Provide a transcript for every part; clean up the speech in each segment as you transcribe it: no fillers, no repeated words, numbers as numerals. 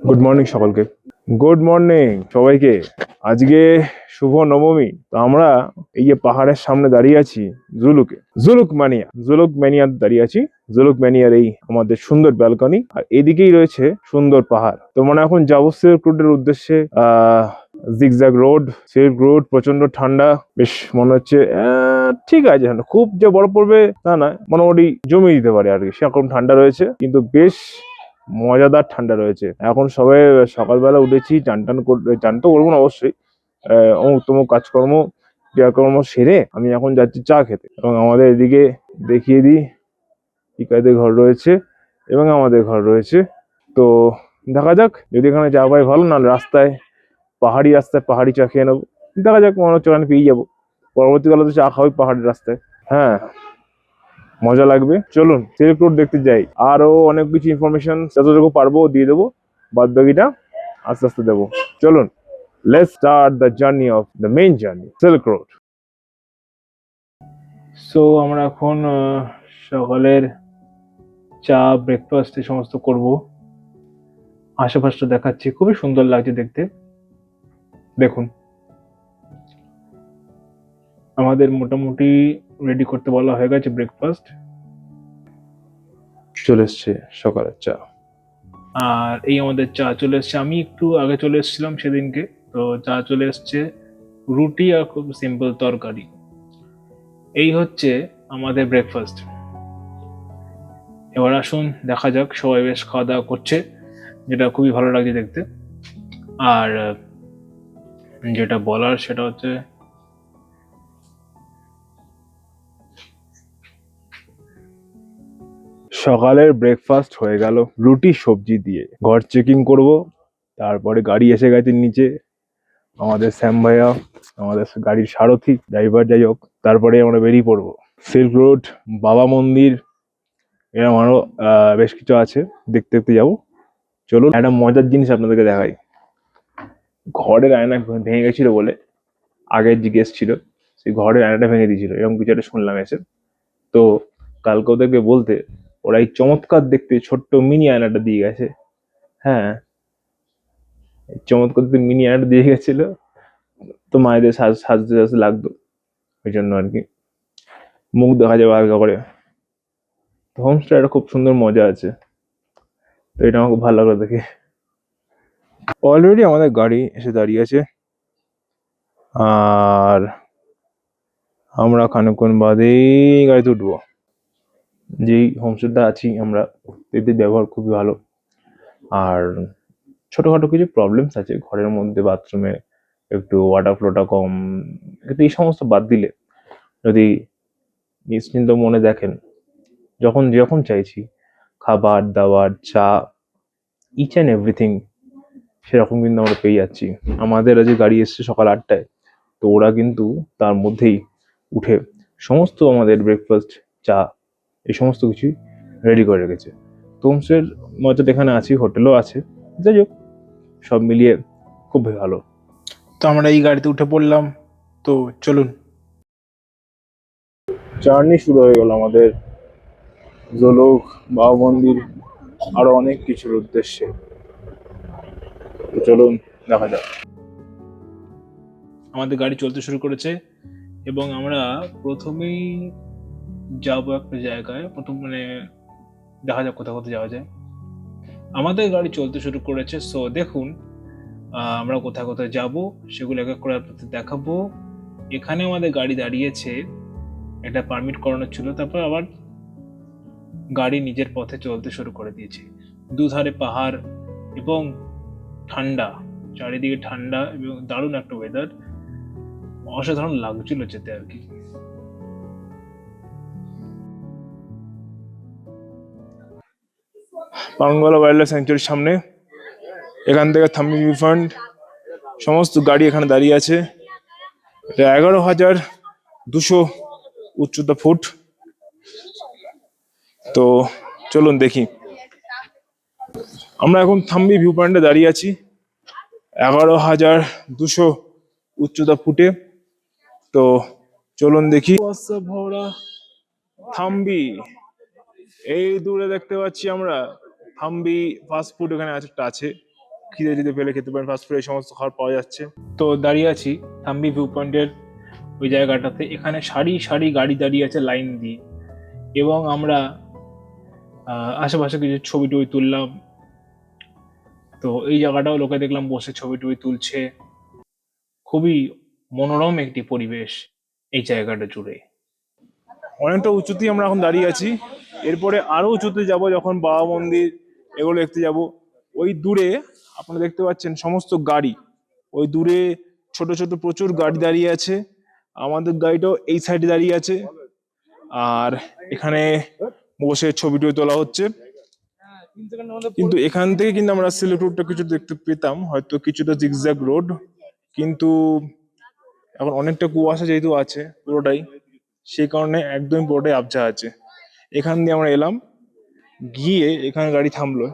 Good morning সকলকে। Good morning সবাইকে। আজকে শুভ নবমী। তো আমরা এই যে পাহাড়ের সামনে দাঁড়িয়ে আছি জুলুক ম্যানিয়া দাঁড়িয়ে আছি। জুলুক ম্যানিয়ার এই আমাদের সুন্দর ব্যালকনি, আর এদিকেই রয়েছে সুন্দর পাহাড়। তো মানে এখন যাবো সিল্ক রোডের উদ্দেশ্যে। জিগজ্যাগ রোড, সিল্ক রোড, প্রচন্ড ঠান্ডা। বেশ মনে হচ্ছে ঠিক আছে, খুব যে বরফ পড়বে তা নয়, মোটামুটি জমিয়ে দিতে পারে আর কি, সেরকম ঠান্ডা রয়েছে, কিন্তু বেশ মজাদার ঠান্ডা রয়েছে। এখন সবাই সকালবেলা উঠেছি, চান তো করবো না অবশ্যই, অমুক তমুক কাজকর্ম ক্রিয়াকর্ম সেরে আমি এখন যাচ্ছি চা খেতে। এবং আমাদের এদিকে দেখিয়ে দিই, ইকাদের ঘর রয়েছে এবং আমাদের ঘর রয়েছে। তো দেখা যাক, যদি এখানে চা পাই ভালো, না পাহাড়ি রাস্তায় পাহাড়ি চা খেয়ে নেবো। দেখা যাক, মনে হচ্ছে ওখানে পেয়ে যাবো। পরবর্তীকালে তো চা খাওয়াই পাহাড়ি রাস্তায়। হ্যাঁ, মজা লাগবে। চলুন সিল্ক রোড দেখতে যাই। আরো অনেক কিছু ইনফরমেশন যতটুকু পারবো দিয়ে দেবো, বাদ বাকিটা আস্তে আস্তে দেবো। চলুন, let's start the journey of the main journey, silk road. So আমরা এখন সকালের চা ব্রেকফাস্ট এই সমস্ত করব। আশেপাশটা দেখাচ্ছি, খুবই সুন্দর লাগছে দেখতে। দেখুন, আমাদের মোটামুটি রেডি করতে বলা হয়ে গেছে ব্রেকফাস্ট। চলে এসছে সকালের চা, আর এই আমাদের চা চলে এসছে। আমি একটু আগে চলে এসেছিলাম সেদিনকে, তো চা চলে এসছে, রুটি আর খুব সিম্পল তরকারি। এই হচ্ছে আমাদের ব্রেকফাস্ট। এবার আসুন দেখা যাক, সবাই বেশ খাওয়া দাওয়া করছে, যেটা খুবই ভালো লাগছে দেখতে। আর যেটা বলার সেটা হচ্ছে, সকালের ব্রেকফাস্ট হয়ে গেল রুটি সবজি দিয়ে। ঘর চেকিং করব, তারপরে গাড়ি এসে গেছে নিচে। আমাদের শ্যাম ভাইয়া, আমাদের গাড়ির সারথি, ড্রাইভার, যাই হোক, তারপরে আমরা বেরিয়ে পড়বো। সিল্ক রোড, বাবা মন্দির, এরকম আরো বেশ কিছু আছে, দেখতে দেখতে যাবো। চলুন, একটা মজার জিনিস আপনাদেরকে দেখাই। ঘরের আয়না ভেঙে গেছিল বলে আগের যে গেস্ট ছিল, সেই ঘরের আয়নাটা ভেঙে দিয়েছিল, এরকম কিছু একটা শুনলাম এসে। তো কালকে ওদেরকে বলতে, ওরা এই চমৎকার দেখতে ছোট্ট মিনি আয়নাটা দিয়ে গেছে। হ্যাঁ, চমৎকার দেখতে মিনি আয়নাটা দিয়ে গেছিল। তো মায়েদের সাজতে সাজতে লাগতো, ওই জন্য আর কি, মুখ দেখা যাবে হালকা করে। তো হোমস্টে একটা খুব সুন্দর মজা আছে, তো এটা আমার খুব ভালো লাগলো দেখে। অলরেডি আমাদের গাড়ি এসে দাঁড়িয়ে আছে, আর আমরা খানিকক্ষণ বাদেই গাড়িতে উঠবো। যেই হোমস্টেটা আছি আমরা, এদের ব্যবহার খুবই ভালো। আর ছোটখাটো কিছু প্রবলেমস আছে ঘরের মধ্যে, বাথরুমে একটু ওয়াটার ফ্লোটা কম, কিন্তু এই সমস্ত বাদ দিলে, যদি নিশ্চিন্ত মনে দেখেন, যখন যখন চাইছি খাবার দাবার চা, ইচ অ্যান্ড এভরিথিং সেরকম কিন্তু আমরা পেয়ে যাচ্ছি। আমাদের আজ গাড়ি এসছে সকাল 8টায়, তো ওরা কিন্তু তার মধ্যেই উঠে সমস্ত আমাদের ব্রেকফাস্ট, চা, এই সমস্ত কিছুই রেডি করে রেখেছে। তো হোমস্টের মজাটা এখানে আছি, হোটেলও আছে, যাই হোক সব মিলিয়ে খুব ভালো। তো আমরা এই গাড়িতে উঠে পড়লাম। তো চলুন, জার্নি শুরু হয়ে গেল আমাদের জলক, বাবা মন্দির, আরো অনেক কিছুর উদ্দেশ্যে। তো চলুন দেখা যাক। আমাদের গাড়ি চলতে শুরু করেছে এবং আমরা প্রথমেই যাবো একটা জায়গায়। প্রথম মানে দেখা যাক কোথাও কোথাও যাওয়া যায়। আমাদের গাড়ি চলতে শুরু করেছে, সো দেখুন আমরা কোথায় কোথায় যাব সেগুলো এক এক করে আপনাদের দেখাবো। এখানে আমাদের গাড়ি দাঁড়িয়েছে, এটা পারমিট করানো ছিল, তারপর আবার গাড়ি নিজের পথে চলতে শুরু করে দিয়েছে। দুধারে পাহাড় এবং ঠান্ডা, চারিদিকে ঠান্ডা এবং দারুণ একটা ওয়েদার, অসাধারণ লাগছিল যেতে আর কি। পাঙ্গলা ওয়াইল্ড লাইফ স্যাংচুয়ারির সামনে, এখান থেকে থাম্বি ভিউ পয়েন্ট, সমস্ত গাড়ি এখানে দাঁড়িয়ে আছে। এটা 11,200 উচ্চতা ফুট। তো চলুন দেখি। আমরা এখন থাম্বি ভিউ পয়েন্টে দাঁড়িয়ে আছি 11,200 উচ্চতা ফুটে। তো চলুন দেখি। ভরা থাম্বি, এই দূরে দেখতে পাচ্ছি আমরা থাম্বি ফাস্ট ফুড, এখানে একটা আছে। খিদে টিদে পেলে খেতে পারেন, ফাস্ট ফুড এই সমস্ত খাবার পাওয়া যাচ্ছে। তো দাঁড়িয়ে আছি থাম্বি ভিউ পয়েন্টের ওই জায়গাটাতে। এখানে সারি সারি গাড়ি দাঁড়িয়ে আছে লাইন দিয়ে, এবং আমরা আশেপাশে কিছু ছবি টবি তুললাম। তো এই জায়গাটাও লোকে দেখলাম বসে ছবি টবি তুলছে। খুবই মনোরম একটি পরিবেশ এই জায়গাটা জুড়ে। অনেকটা উঁচুতেই আমরা এখন দাঁড়িয়ে আছি। এরপরে আরো উঁচুতে যাব, যখন বাবা মন্দির এগুলো দেখতে যাব। ওই দূরে আপনারা দেখতে পাচ্ছেন সমস্ত গাড়ি, ওই দূরে ছোট ছোট প্রচুর গাড়ি দাঁড়িয়ে আছে। আমাদের গাড়িটাও এই সাইডে দাঁড়িয়ে আছে, আর এখানে বসে ছবি টবি তোলা হচ্ছে। কিন্তু এখান থেকে কিন্তু আমরা সিলেট রোডটা কিছু দেখতে পেতাম, হয়তো কিছুটা জিগজ্যাগ রোড, কিন্তু এখন অনেকটা কুয়াশা যেহেতু আছে পুরোটাই, সেই কারণে একদমই পুরোটাই আবঝা আছে। এখান দিয়ে আমরা এলাম, গিয়ে এখানে গাড়ি থামলো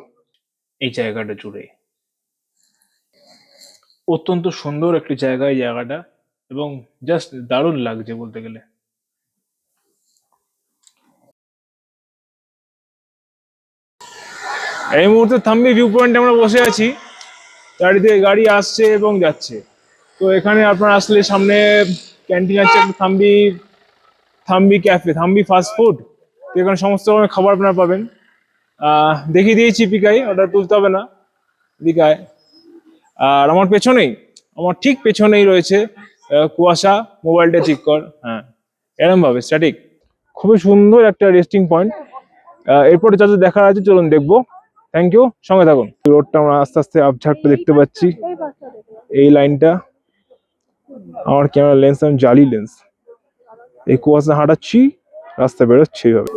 এই জায়গাটা জুড়ে। অত্যন্ত সুন্দর একটি জায়গা এই জায়গাটা, এবং জাস্ট দারুণ লাগছে বলতে গেলে। এই মুহূর্তে থাম্বি ভিউ পয়েন্টে আমরা বসে আছি। চারিদিকে গাড়ি আসছে এবং যাচ্ছে। তো এখানে আপনারা আসলে সামনে ক্যান্টিন আছে, Thambi Thambi cafe, Thambi fast food. তো এখানে সমস্ত রকমের খাবার আপনারা পাবেন। দেখিয়ে দিয়েছি পিকাই, ওটা তুলতে হবে না, দিকায়। আর আমার পেছনেই, আমার ঠিক পেছনেই রয়েছে কুয়াশা। মোবাইলটা ঠিক কর, হ্যাঁ এরকম ভাবে স্ট্যাটিক। খুবই সুন্দর একটা রেস্টিং পয়েন্ট। এরপরে যা যা দেখার আছে চলুন দেখবো। থ্যাংক ইউ, সঙ্গে থাকুন। রোডটা আমরা আস্তে আস্তে আপঝাটটা দেখতে পাচ্ছি, এই লাইনটা। আমার ক্যামেরা লেন্স আমি জালি লেন্স, এই কুয়াশা হাঁটাচ্ছি, রাস্তা বেরোচ্ছে এইভাবে।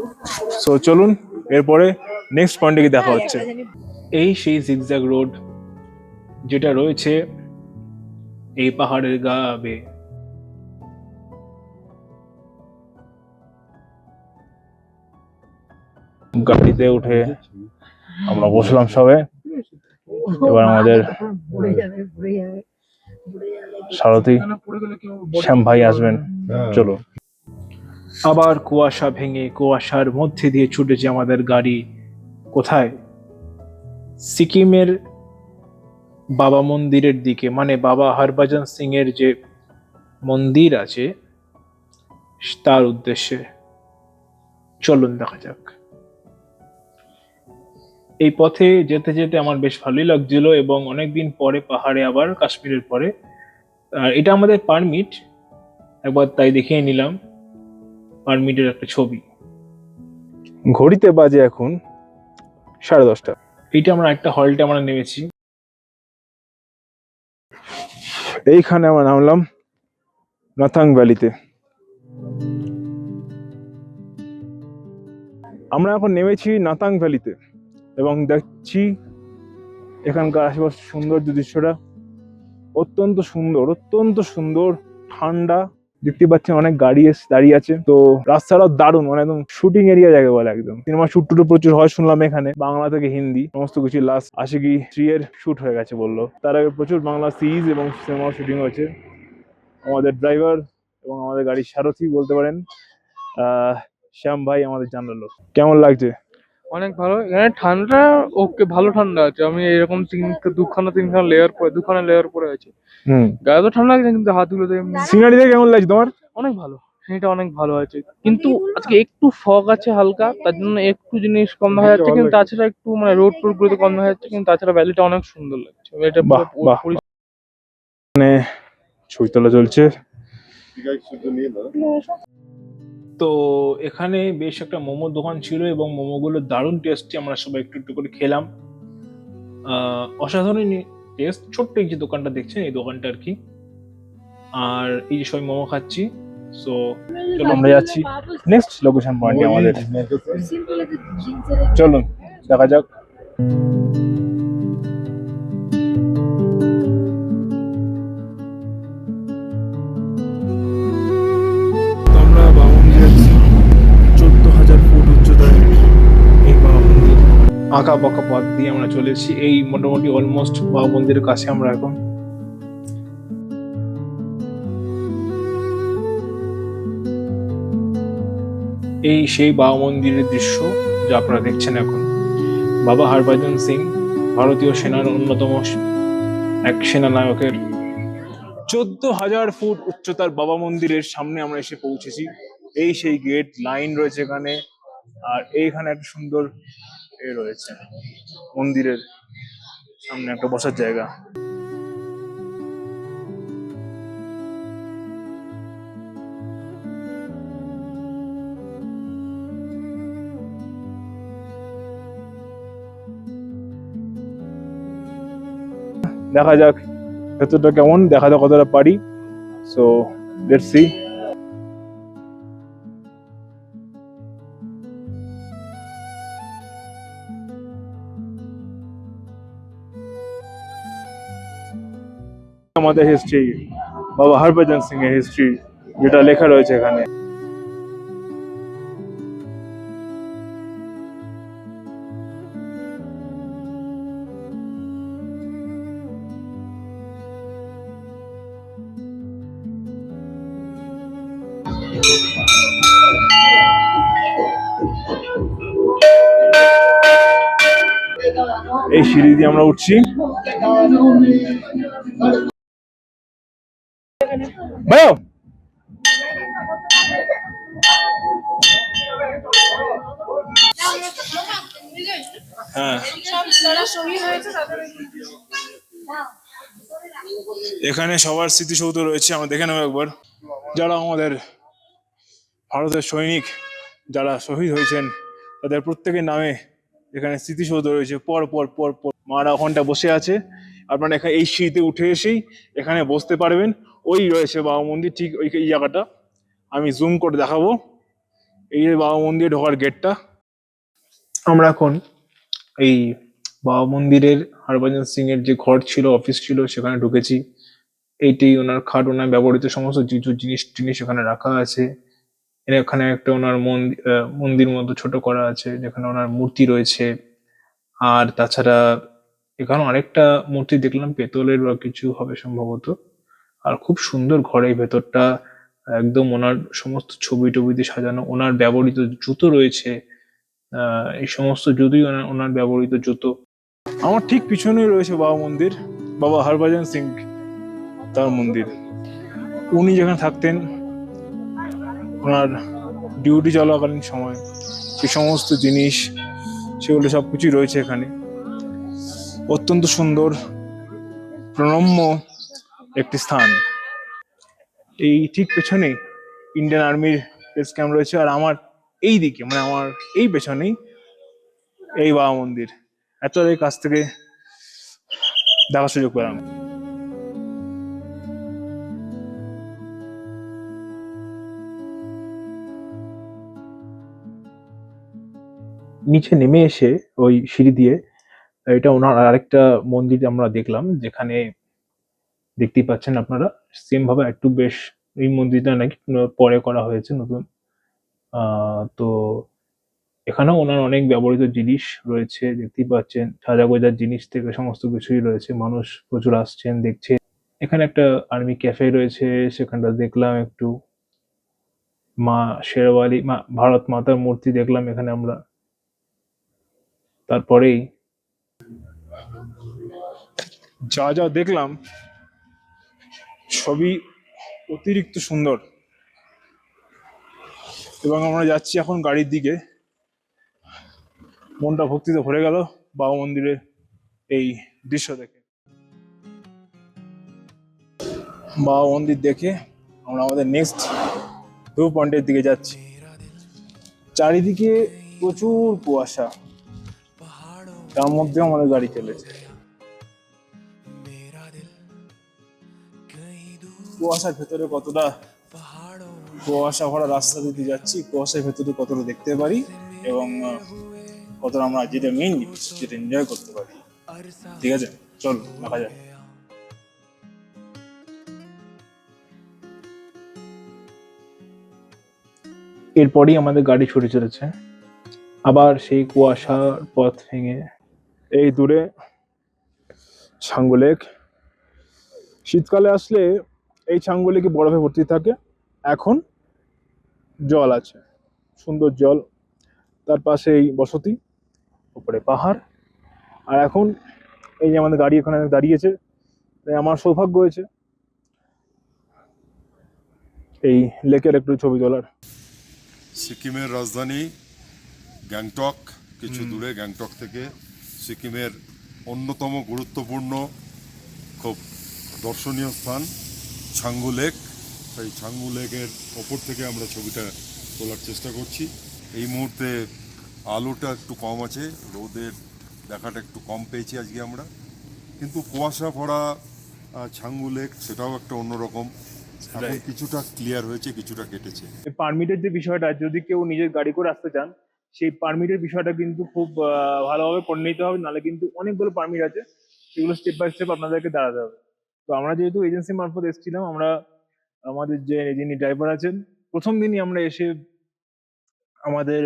সো চলুন এরপরে নেক্সট পয়েন্টে গিয়ে দেখা হচ্ছে। এই সেই জিগজ্যাগ রোড যেটা রয়েছে এই পাহাড়ের গা বেয়ে। গাড়িতে উঠে আমরা বসলাম সবে। এবার আমাদের সারথি শ্যাম ভাই আসবেন, চলো। আবার কুয়াশা ভেঙে কুয়াশার মধ্যে দিয়ে ছুটেছে আমাদের গাড়ি। কোথায়? সিকিমের বাবা মন্দিরের দিকে, মানে বাবা হরভজন সিং এর যে মন্দির আছে তার উদ্দেশ্যে। চলুন দেখা যাক। এই পথে যেতে যেতে আমার বেশ ভালোই লাগছিল, এবং অনেকদিন পরে পাহাড়ে আবার, কাশ্মীরের পরে। আর এটা আমাদের পারমিট, একবার তাই দেখিয়ে নিলাম পারমিটের একটা ছবি। ঘড়িতে বাজে এখন 10:30। এইটা আমরা একটা হল্টে আমরা নেমেছি। এইখানে আমরা নামলাম নাথাং ভ্যালিতে। আমরা এখন নেমেছি নাথাং ভ্যালিতে, এবং দেখছি এখানকার আশেপাশে সৌন্দর্য দৃশ্যটা অত্যন্ত সুন্দর, অত্যন্ত সুন্দর, ঠান্ডা। দেখতে পাচ্ছেন অনেক গাড়ি এসে দাঁড়িয়ে আছে। তো রাস্তাটাও দারুণ, মানে একদম শুটিং এরিয়া যাকে বলে। একদম সিনেমা শুট টুটও প্রচুর হয় শুনলাম এখানে, বাংলা থেকে হিন্দি সমস্ত কিছু। লাস্ট আশিকি 3 এর শুট হয়ে গেছে বললো। তার আগে প্রচুর বাংলা সিরিজ এবং সিনেমা শুটিং হয়েছে। আমাদের ড্রাইভার এবং আমাদের গাড়ির সারথি বলতে পারেন শ্যাম ভাই আমাদের জানালো। কেমন লাগছে? অনেক ভালো। এখানে ঠান্ডা ওকে, ভালো ঠান্ডা আছে। আমি এরকম তিনখানা লেয়ার পরে আছি। গায়ে তো ঠান্ডা লাগছে, কিন্তু হাতগুলোতে সিনারি দেখে কেমন লাগছে তোমার? অনেক ভালো। সেটা অনেক ভালো আছে, কিন্তু আজকে একটু ফগ আছে হালকা, তার জন্য একটু জিনিস কম দেখা যাচ্ছে। কিন্তু তাছাড়া একটু মানে রোড টোড গুলোতে কম দেখা যাচ্ছে, কিন্তু তাছাড়া ভ্যালিটা অনেক সুন্দর লাগছে। এটা বাহ বাহ, মানে ছবি তোলা চলছে। তো এখানে বেশ একটা মোমোর দোকান ছিল, এবং মোমোগুলো দারুণ টেস্টি। আমরা সবাই একটু একটু করে খেলাম। অসাধারণ টেস্ট। ছোট্ট এই যে দোকানটা দেখছেন, এই দোকানটা আর কি। আর এই যে সবাই মোমো খাচ্ছি। সো চলো আমরা যাচ্ছি নেক্সট লোকেশন পয়েন্টে আমাদের। চলুন দেখা যাক। আমরা বাবা মন্দির যাচ্ছি, 14,000 ফুট উচ্চতায় এই বাবা মন্দির। আঁকা বাঁকা পথ দিয়ে আমরা চলেছি, এই মোটামুটি অলমোস্ট বাবা মন্দিরের কাছে আমরা এখন। এই সেই বাবা মন্দিরের দৃশ্য যা আপনারা দেখছেন এখন। বাবা হরভজন সিং ভারতীয় সেনার অন্যতম এক সেনানায়কের 14,000 ফুট উচ্চতার বাবা মন্দিরের সামনে আমরা এসে পৌঁছেছি। এই সেই গেট, লাইন রয়েছে এখানে। আর এইখানে একটা সুন্দর রয়েছে মন্দিরের সামনে একটা বসার জায়গা। দেখা যাক ভেতরটা কেমন, দেখা যাক কতটা পারি। So let's see. আমাদের হিস্ট্রি, বাবা হরভজন সিং এর হিস্ট্রি যেটা লেখা রয়েছে এখানে। এই সিঁড়ি দিয়ে আমরা উঠছি। ভাইয়া হ্যাঁ, এখানে সবার স্মৃতিসৌধ রয়েছে, আমরা দেখে নেবো একবার। যারা আমাদের ভারতের সৈনিক যারা শহীদ হয়েছেন তাদের প্রত্যেকের নামে এখানে স্মৃতিসৌধ রয়েছে। পর পর পর পর মারা ওখানটা বসে আছে। আপনারা এখানে এই সিঁড়িতে উঠে এসেই এখানে বসতে পারবেন। ওই রয়েছে বাবা মন্দির, ঠিক ওই এই জায়গাটা আমি জুম করে দেখাবো। এই যে বাবা মন্দির ঢোকার গেটটা। আমরা এখন এই বাবা মন্দিরের হরভজন সিং এর যে ঘর ছিল, অফিস ছিল, সেখানে ঢুকেছি। এইটি ওনার খাট, ওনার ব্যবহৃত সমস্ত কিছু জিনিস টিনিস এখানে রাখা আছে। এখানে একটা ওনার মন্দির মতো ছোট করা আছে যেখানে ওনার মূর্তি রয়েছে। আর তাছাড়া এখানে অনেকটা মূর্তি দেখলাম, পেতলের বা কিছু হবে সম্ভবত। আর খুব সুন্দর ঘরের ভেতরটা, একদম ওনার সমস্ত ছবি টবি দিয়ে সাজানো। ওনার ব্যবহৃত জুতো রয়েছে, এই সমস্ত জুতোই ওনার ওনার ব্যবহৃত জুতো। আমার ঠিক পিছনেই রয়েছে বাবা মন্দির, বাবা হরভজন সিং তার মন্দির। উনি যেখানে থাকতেন ওনার ডিউটি চলাকালীন সময় যে সমস্ত জিনিস সেগুলো সবকিছুই রয়েছে এখানে। অত্যন্ত সুন্দর প্রণম্য একটি স্থান। এই ঠিক পেছনে ইন্ডিয়ান আর্মির বেস ক্যাম্প রয়েছে। আর আমার এই দিকে, মানে আমার এই পেছনেই এই বাবা মন্দির। এতটাই কাছ থেকে দেখার সুযোগ পেলাম। নিচে নেমে এসে ওই সিঁড়ি দিয়ে এটা ওনার আরেকটা মন্দির আমরা দেখলাম, যেখানে দেখতেই পাচ্ছেন আপনারা সেম ভাবে একটু বেশ। এই মন্দিরটা নাকি পরে করা হয়েছে নতুন। তো এখানেও ওনার অনেক ব্যবহৃত জিনিস রয়েছে, দেখতেই পাচ্ছেন। সাজাগোজার জিনিস থেকে সমস্ত কিছুই রয়েছে। মানুষ প্রচুর আসছেন, দেখছে। এখানে একটা আর্মি ক্যাফে রয়েছে, সেখানটা দেখলাম একটু। মা শেরওয়ালি, মা ভারত মাতার মূর্তি দেখলাম এখানে আমরা। তারপরেই যা যা দেখলাম সবই অতিরিক্ত সুন্দর। এবং আমরা যাচ্ছি এখন গাড়ির দিকে। মনটা ভক্তিতে ভরে গেল বাবা মন্দিরের এই দৃশ্য দেখে। বাবা মন্দির দেখে আমরা আমাদের নেক্সট ভিউ পয়েন্টের দিকে যাচ্ছি। চারিদিকে প্রচুর কুয়াশা, তার মধ্যে আমাদের গাড়ি চলেছে। কুয়াশার ভেতরে কতটা, কুয়াশা ভরা রাস্তা দিতে যাচ্ছি, কুয়াশার ভেতরে কতটা দেখতে পারি এবং কতটা আমরা যেটা মেইন জিনিস যেটা এনজয় করতে পারি। ঠিক আছে, চল দেখা যাক। এরপরই আমাদের গাড়ি ছুটে চলেছে আবার সেই কুয়াশার পথ ভেঙে। এই দূরে ছাঙ্গু লেক। শীতকালে আসলে এই ছাঙ্গু লেকে বরফে ভর্তি থাকে। এখন জল আছে, সুন্দর জল। তার পাশেই বসতি, উপরে পাহাড়। আর এখন এই যে আমাদের গাড়ি এখানে দাঁড়িয়েছে, তাই আমার সৌভাগ্য হয়েছে এই লেকের একটু ছবি তোলার। সিকিমের রাজধানী গ্যাংটক, কিছু দূরে গ্যাংটক থেকে সিকিমের অন্যতম গুরুত্বপূর্ণ খুব দর্শনীয় স্থান ছাঙ্গু লেক। সেই ছাঙ্গু লেকের ওপর থেকে আমরা ছবিটা তোলার চেষ্টা করছি। এই মুহূর্তে আলোটা একটু কম আছে, রোদের দেখাটা একটু কম পেয়েছি আজকে আমরা, কিন্তু কুয়াশা ভরা ছাঙ্গু লেক সেটাও একটা অন্যরকম। এখন কিছুটা ক্লিয়ার হয়েছে, কিছুটা কেটেছে। পারমিটের যে বিষয়টা, যদি কেউ নিজের গাড়ি করে আসতে চান, সেই পারমিটের বিষয়টা কিন্তু খুব ভালোভাবে করে নিতে হবে, নাহলে কিন্তু অনেকগুলো পারমিট আছে, সেগুলো স্টেপ বাই স্টেপ আপনাদেরকে দাঁড়াতে হবে। তো আমরা যেহেতু এজেন্সি মারফত এসেছিলাম, আমরা আমাদের যিনি ড্রাইভার আছেন, প্রথম দিনই আমরা এসে আমাদের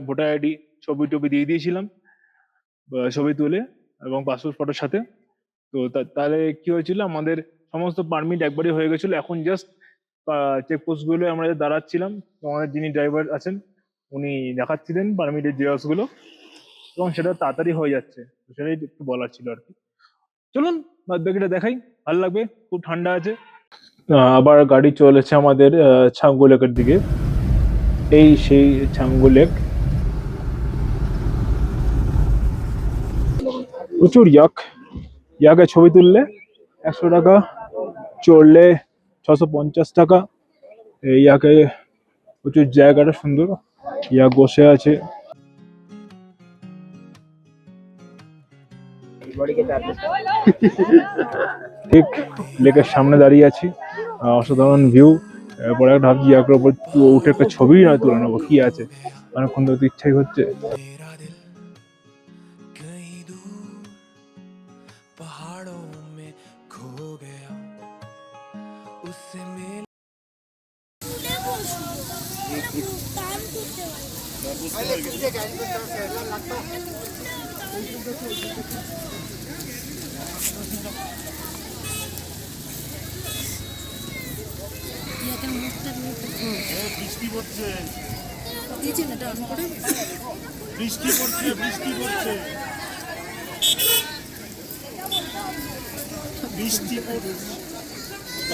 ভোটার আইডি ছবি টবি দিয়ে দিয়েছিলাম, ছবি তুলে এবং পাসপোর্ট ফটোর সাথে। তো তাহলে কি হয়েছিল, আমাদের সমস্ত পারমিট একবারই হয়ে গেছিল। এখন জাস্ট চেকপোস্ট গুলো আমরা দাঁড়াচ্ছিলাম, তো আমাদের যিনি ড্রাইভার আছেন উনি দেখাচ্ছিলেন পারমিটের জেরক্স গুলো, এবং সেটা তাড়াতাড়ি হয়ে যাচ্ছে। তো সেটাই একটু বলার ছিল আর কি। চলুন বাদ বাকিটা দেখাই, ভালো লাগবে, খুব ঠান্ডা আছে। আবার গাড়ি চলেছে আমাদের ছাঙ্গু লেকের দিকে। এই সেই ছাঙ্গু লেক, প্রচুর ইয়াকে ছবি তুললে 100 টাকা, চড়লে 650 টাকা। এই ইয়াকে প্রচুর জায়গাটা সুন্দর, ইয়া বসে আছে। ঠিক লেকের সামনে দাঁড়িয়ে আছি, অসাধারণ ভিউ। এরপরে একটা ভাবছি ইয়াকের উপর উঠে একটা ছবি না তুলে নেবো, কি আছে, অনেকক্ষণ ধরে ইচ্ছাই হচ্ছে। বৃষ্টি পড়ছে,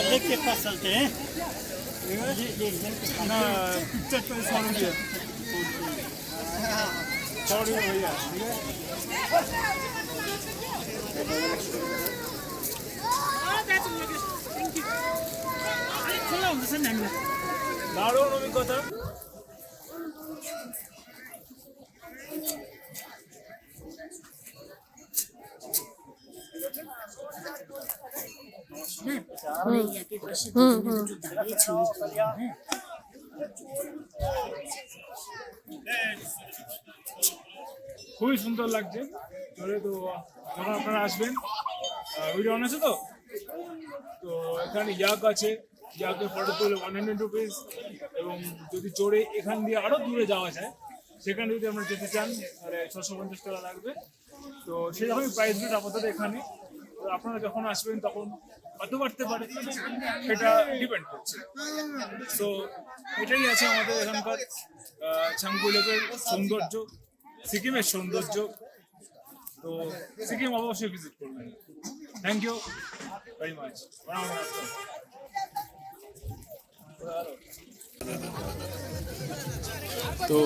लेक के पास चलते हैं ना पिक्चर तो सॉरी है, सॉरी भैया, ठीक है। দারুণ অভিজ্ঞতা। খুবই সুন্দর লাগছে। চলে তো যখন আপনারা আসবেন, ভিডিও অন আছে তো, তো এখানে ইয়াক আছে, ইয়াকে ফটো তুলে 100 রুপিস, এবং যদি চড়ে এখান দিয়ে আরো দূরে যাওয়া যায়, সেখানে যদি আমরা যেতে চান তাহলে 650 টাকা লাগবে। তো সেরকমই প্রাইস রেট আপাতত এখানে। তো আপনারা যখন আসবেন তখন কত বাড়তে পারে সেটা ডিপেন্ড করছে। তো এটাই আছে আমাদের এখানকার ছাঙ্গু লেকের সৌন্দর্য, সিকিমের সৌন্দর্য। তো সিকিম অবশ্যই ভিজিট করবেন। Thank you very much. তো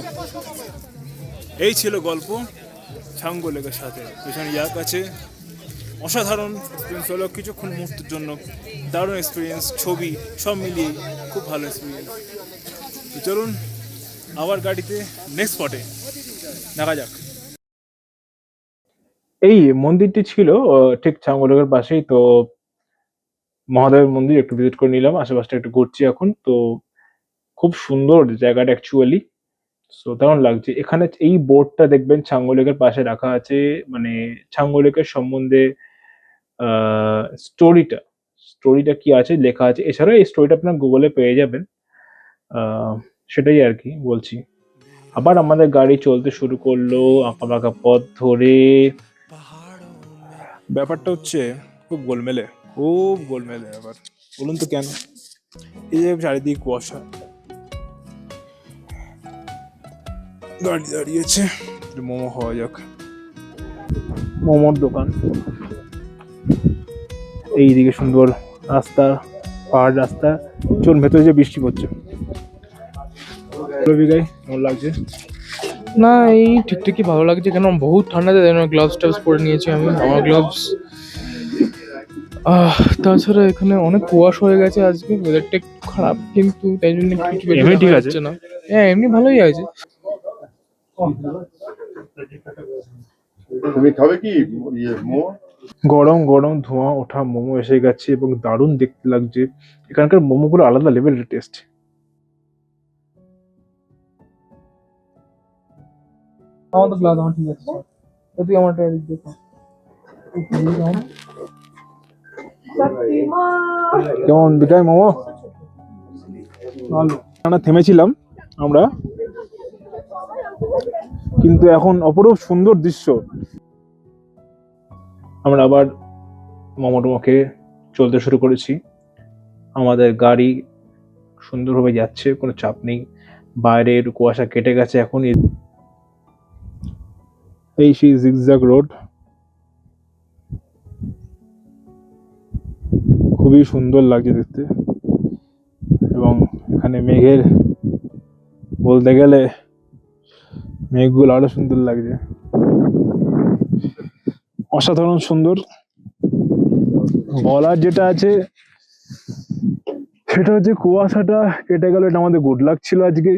এই ছিল গল্প ছাঙ্গু লেকের সাথে। এখানে ইয়াক আছে, অসাধারণ এক্সপিরিয়েন্স হলো কিছুক্ষণ মুহূর্তের জন্য, দারুণ এক্সপিরিয়েন্স, ছবি সব মিলিয়ে খুব ভালো এক্সপিরিয়েন্স। তো চলুন আবার গাড়িতে নেক্সট স্পটে দেখা যাক। এই মন্দিরটি ছিল ঠিক ছাঙ্গু লেকের পাশেই। তো মহাদেবের মন্দির একটু ভিজিট করে নিলাম, আশেপাশটা একটু ঘুরছি এখন। তো খুব সুন্দর জায়গাটা অ্যাকচুয়ালি, সো দারুণ লাগছে। এখানে এই বোর্ডটা দেখবেন ছাঙ্গু লেকের পাশে রাখা আছে, মানে ছাঙ্গু লেকের সম্বন্ধে স্টোরিটা স্টোরিটা কি আছে লেখা আছে। এছাড়া এই স্টোরিটা আপনার গুগলে পেয়ে যাবেন। সেটাই আর কি বলছি। আবার আমাদের গাড়ি চলতে শুরু করলো আঁকাবাঁকা পথ ধরে। ব্যাপারটা হচ্ছে খুব গোলমেলে ব্যাপার। বলুন তো কেন? এই যে চারিদিক কুয়াশা, গাড়ি দাঁড়িয়েছে, মোমো খাওয়া যাক। মোমোর দোকান। এইদিকে সুন্দর রাস্তা, পাহাড় রাস্তা, চোর ভেতরে যে বৃষ্টি পড়ছে। কেমন লাগছে? না, এই ঠিকঠাকই ভালো লাগছে, কেন বহুত ঠান্ডাতে গ্লাভস টাভস পরে নিয়েছি আমি, আমার গ্লাভস। তাছাড়া এখানে অনেক কুয়াশ হয়ে গেছে আজকে, ওয়েদারটা একটু খারাপ, কিন্তু তাই জন্য একটু কিছু বেশি এমনি দেখা ঠিক আছে? যাচ্ছে না। হ্যাঁ, এমনি ভালোই আছে। তুমি খাবে কি মোমো? গরম গরম ধোঁয়া ওঠা মোমো এসে গেছে এবং দারুণ দেখতে লাগছে। এখানকার মোমোগুলো আলাদা লেভেলের টেস্ট। আমার তো গ্লাস আমার ঠিক আছে, তুই আমারটা দেখো। কেমন বিকায় মোমো? ভালো। আমরা থেমেছিলাম আমরা, কিন্তু এখন অপরূপ সুন্দর দৃশ্য। আমরা আবার মোমো টোমো খেয়ে চলতে শুরু করেছি। আমাদের গাড়ি সুন্দরভাবে যাচ্ছে, কোনো চাপ নেই। বাইরের কুয়াশা কেটে গেছে এখন। এই সেই জিগজ্যাগ রোড, খুবই সুন্দর লাগছে দেখতে। এবং এখানে মেঘের, বলতে গেলে মেঘগুলো আরো সুন্দর লাগছে, অসাধারণ সুন্দর। বলার যেটা আছে সেটা হচ্ছে কুয়াশাটা কেটে গেল, এটা আমাদের গুড লাক ছিল আজকে,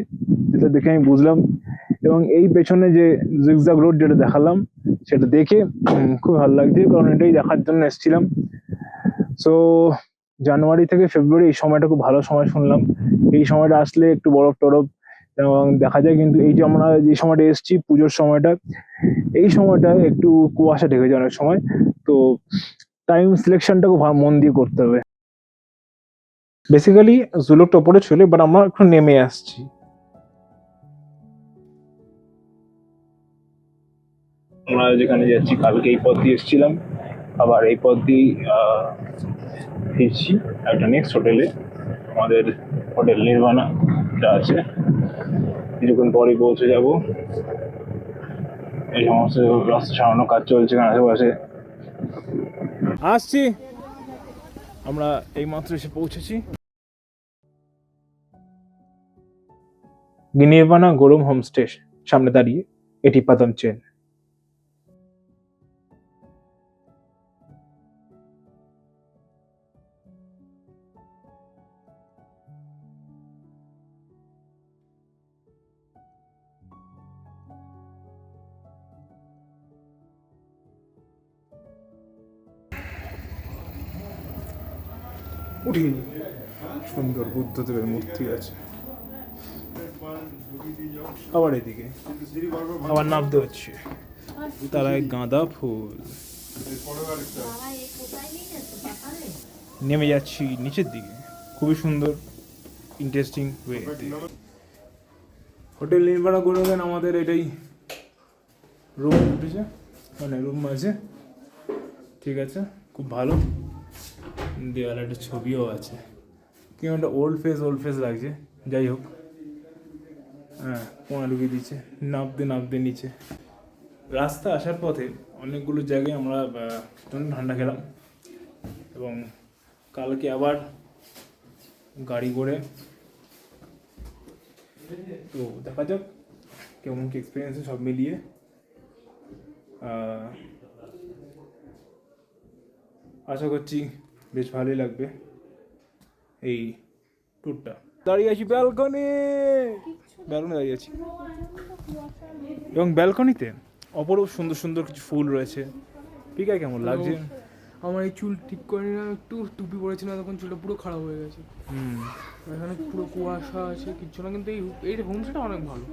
যেটা দেখে আমি বুঝলাম। এবং এই পেছনে যে জিগজ্যাগ রোড যেটা দেখালাম, সেটা দেখে খুব ভালো লাগছে, কারণ এটাই দেখার জন্য এসেছিলাম। সো জানুয়ারি থেকে ফেব্রুয়ারি এই সময়টা খুব ভালো সময় শুনলাম। এই সময়টা আসলে একটু বরফ টরফ এবং দেখা যায়, কিন্তু এই যে আমরা যে সময়টা এসেছি পুজোর সময়টা, এই সময়টা একটু কুয়াশা ঢেকে যায় অনেক সময়। তো টাইম সিলেকশনটা খুব মন দিয়ে করতে হবে। বেসিক্যালি জুলুকটা ওপরে ছিল, বাট আমরা একটু নেমে আসছি। আমরা যেখানে যাচ্ছি, কালকে এই পথ দিয়ে এসেছিলাম, আবার এই পথ দিয়ে ফিরছি একটা নেক্সট হোটেলে। আমাদের হোটেল নির্বাণা যা আছে, কিছুক্ষণ পরেই পৌঁছে যাব। এই সমস্ত রাস্তা সারানো কাজ চলছে এখানে আশেপাশে। আসছি, আমরা এই মাত্র এসে পৌঁছেছি নির্বাণা গরম হোমস্টে সামনে দাঁড়িয়ে। এটি পাতাম চেন। উঠিনি, সুন্দর বুদ্ধদেবের মূর্তি আছে। আবার এদিকে আবার নামতে হচ্ছে, তারায় গাঁদা ফুল। নেমে যাচ্ছি নিচের দিকে, খুবই সুন্দর ইন্টারেস্টিং ওয়ে। হোটেল নির্মাণা করবেন আমাদের এটাই রুম উঠেছে, মানে রুম আছে, ঠিক আছে, খুব ভালো। দেওয়ালে একটা ছবিও আছে, কেমন একটা ওল্ড ফেস লাগছে। যাই হোক, হ্যাঁ, কোনা ঢুকিয়ে দিচ্ছে, নামতে নামতে নিচে। রাস্তা আসার পথে অনেকগুলো জায়গায় আমরা ঠান্ডা খেলাম, এবং কালকে আবার গাড়ি করে, তো দেখা যাক কেমন কি এক্সপিরিয়েন্স সব মিলিয়ে। আশা করছি বেশ ভালোই লাগবে এই ট্যুরটা। দাঁড়িয়ে আছি ব্যালকনি দাঁড়িয়ে আছি, এবং ব্যালকনিতে অপরূপ সুন্দর সুন্দর কিছু ফুল রয়েছে। ঠিক আছে, কেমন লাগছে? আমার এই চুল ঠিক করে নিলাম, একটু টুপি পরেছিলাম তখন চুলটা পুরো খারাপ হয়ে গেছে। এখানে পুরো কুয়াশা আছে, কিচ্ছু না, কিন্তু এই হোমস্টেটা অনেক ভালো।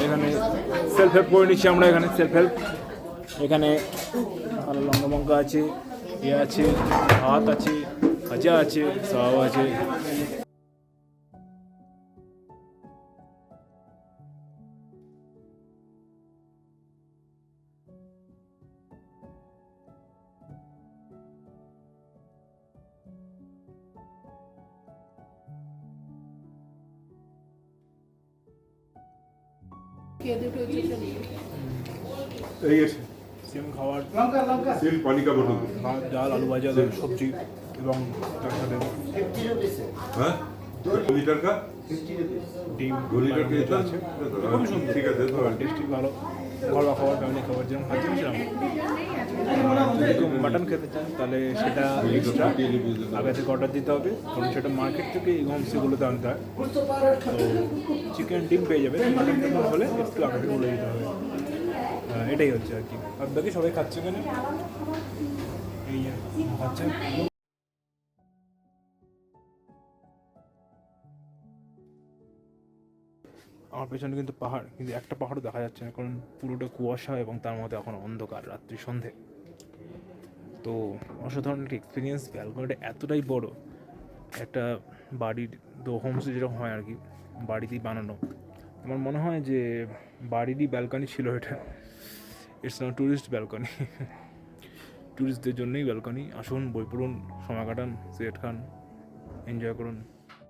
এখানে সেলফ হেল্প করে নিচ্ছি আমরা, এখানে সেলফ হেল্প। এখানে আর লঙ্কা মঙ্কা আছে, ইয়ে আছে, ভাত আছে, ভাজা আছে, সব আছে। এই আছে সেম খাবার, তেল পানি কা বটল ভাত, ডাল, আলু ভাজা, সবজি এবং তার সাথে হ্যাঁ 2 লিটার কা ডিম, 2 লিটার কে এটা আছে। খুবই সুন্দর, ঠিক আছে তো টেস্টি, ভালো ঘরোয়া খাবার, ফ্যামিলি খাবার যেরকম খাচ্ছিলাম। যদি মাটন খেতে চান তাহলে সেটা এক্সট্রা আগে থেকে অর্ডার দিতে হবে, কারণ সেটা মার্কেট থেকে এই হোমস্টেগুলোতে আনতে হয়। তো চিকেন ডিম পেয়ে যাবে, মাটন টাটন হলে একটু আগে থেকে বলে দিতে হবে। এটাই হচ্ছে আর কি। আর বাকি সবাই খাচ্ছে কেন, এই খাচ্ছে। আমার পেছনে কিন্তু পাহাড়, কিন্তু একটা পাহাড়ও দেখা যাচ্ছে না, কারণ পুরোটা কুয়াশা এবং তার মধ্যে এখন অন্ধকার, রাত্রি সন্ধে। তো অসাধারণ একটা এক্সপিরিয়েন্স। ব্যালকনিটা এতটাই বড়, একটা বাড়ির তো হোমস্টে যেরকম হয় আর কি, বাড়িতেই বানানো। আমার মনে হয় যে বাড়িরই ব্যালকনি ছিল এটা। ইটস নট ট্যুরিস্ট ব্যালকনি, ট্যুরিস্টদের জন্যই ব্যালকনি। আসুন, বই পড়ুন, সময় কাটান, সিগারেট খান, এনজয় করুন।